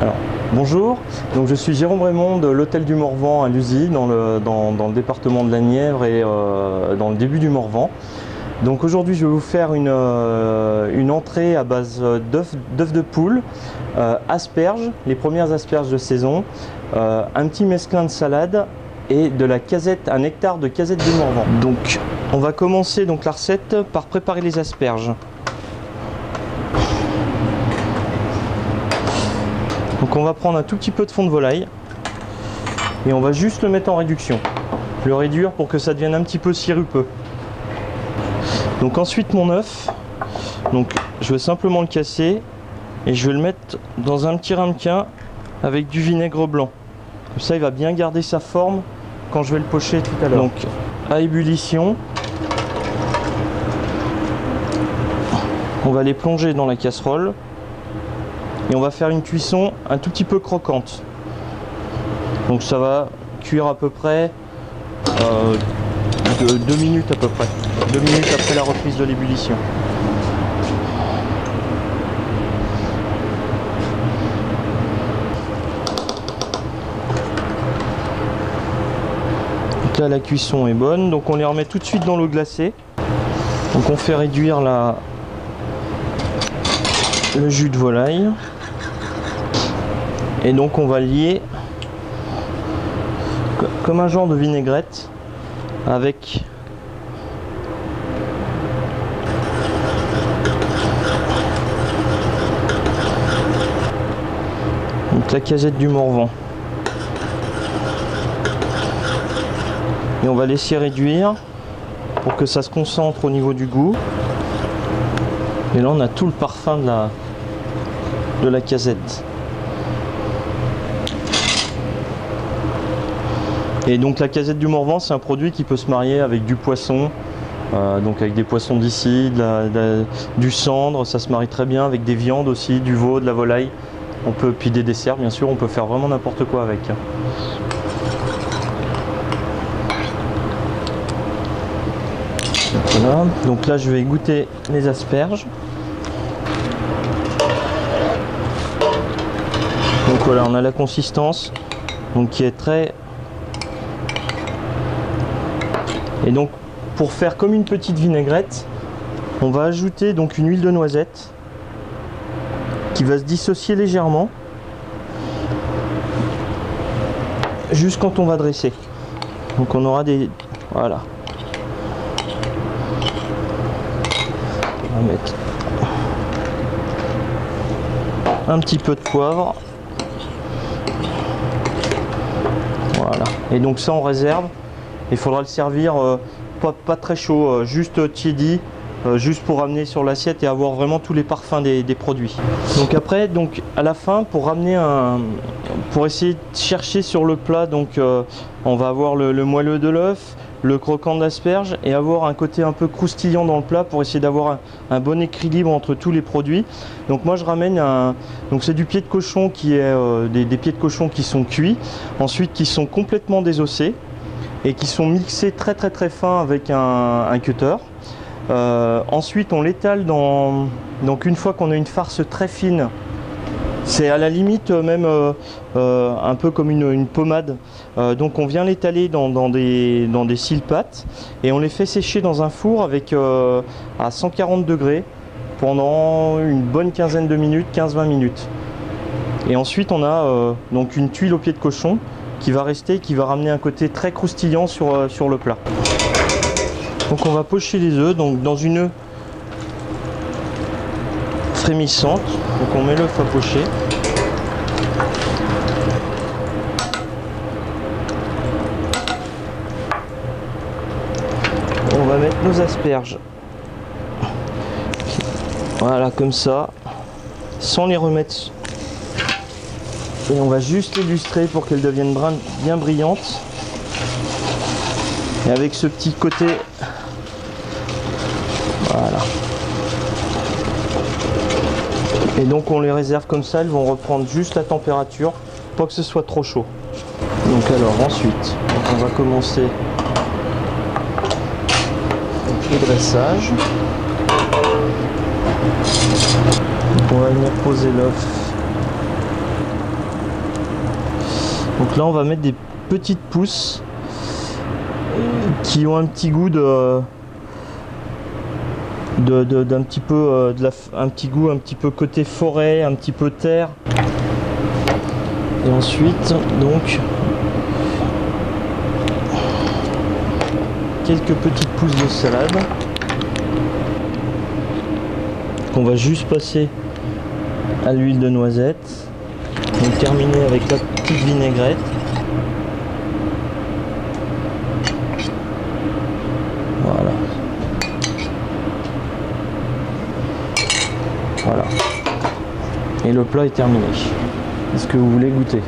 Alors, bonjour, donc je suis Jérôme Raymond de l'Hôtel du Morvan à Luzy, dans le département de la Nièvre et dans le début du Morvan. Donc aujourd'hui je vais vous faire une entrée à base d'œufs de poule, asperges, les premières asperges de saison, un petit mesclin de salade et de la casette, un hectare de casette du Morvan. Donc on va commencer donc la recette par préparer les asperges. Donc on va prendre un tout petit peu de fond de volaille et on va juste le mettre en réduction, le réduire pour que ça devienne un petit peu sirupeux. Donc ensuite mon œuf, donc je vais simplement le casser et je vais le mettre dans un petit ramequin avec du vinaigre blanc. Comme ça il va bien garder sa forme quand je vais le pocher tout à l'heure. Donc à ébullition, on va les plonger dans la casserole. Et on va faire une cuisson un tout petit peu croquante. Donc ça va cuire à peu près 2 minutes à peu près. 2 minutes après la reprise de l'ébullition. Donc là la cuisson est bonne. Donc on les remet tout de suite dans l'eau glacée. Donc on fait réduire le jus de volaille. Et donc on va lier comme un genre de vinaigrette avec donc la casette du Morvan. Et on va laisser réduire pour que ça se concentre au niveau du goût. Et là on a tout le parfum de la casette. Et donc la casette du Morvan, c'est un produit qui peut se marier avec du poisson, donc avec des poissons d'ici, du cendre, ça se marie très bien avec des viandes aussi, du veau, de la volaille. Puis des desserts bien sûr, on peut faire vraiment n'importe quoi avec. Voilà. Donc là je vais égoutter les asperges. Donc voilà, on a la consistance donc qui est très... Et donc pour faire comme une petite vinaigrette, on va ajouter donc une huile de noisette qui va se dissocier légèrement juste quand on va dresser. Donc on aura des... Voilà. On va mettre un petit peu de poivre. Voilà. Et donc ça on réserve. Il faudra le servir pas très chaud, juste tiédi, juste pour ramener sur l'assiette et avoir vraiment tous les parfums des produits. Donc après, donc à la fin, pour essayer de chercher sur le plat, donc on va avoir le moelleux de l'œuf, le croquant de l'asperge et avoir un côté un peu croustillant dans le plat pour essayer d'avoir un bon équilibre entre tous les produits. Donc moi je ramène donc c'est du pied de cochon qui est des pieds de cochon qui sont cuits, ensuite qui sont complètement désossés et qui sont mixés très fin avec un cutter. Ensuite on l'étale donc une fois qu'on a une farce très fine, c'est à la limite même un peu comme une pommade, donc on vient l'étaler dans des sile-pâtes et on les fait sécher dans un four avec à 140 degrés pendant une bonne quinzaine de minutes, 15-20 minutes. Et ensuite on a donc une tuile au pied de cochon qui va rester, qui va ramener un côté très croustillant sur le plat. Donc on va pocher les œufs donc dans une frémissante. Donc on met l'œuf à pocher. On va mettre nos asperges. Voilà, comme ça, sans les remettre. Et on va juste l'illustrer pour qu'elle devienne bien brillante. Et avec ce petit côté, voilà. Et donc on les réserve comme ça, elles vont reprendre juste la température, pas que ce soit trop chaud. Donc alors ensuite, on va commencer le dressage. Donc on va venir poser l'œuf Donc là on va mettre des petites pousses qui ont un petit goût d'un petit peu un petit goût un petit peu côté forêt, un petit peu terre. Et ensuite donc quelques petites pousses de salade qu'on va juste passer à l'huile de noisette. Donc terminer avec la petite vinaigrette. Voilà. Voilà. Et le plat est terminé. Est-ce que vous voulez goûter ?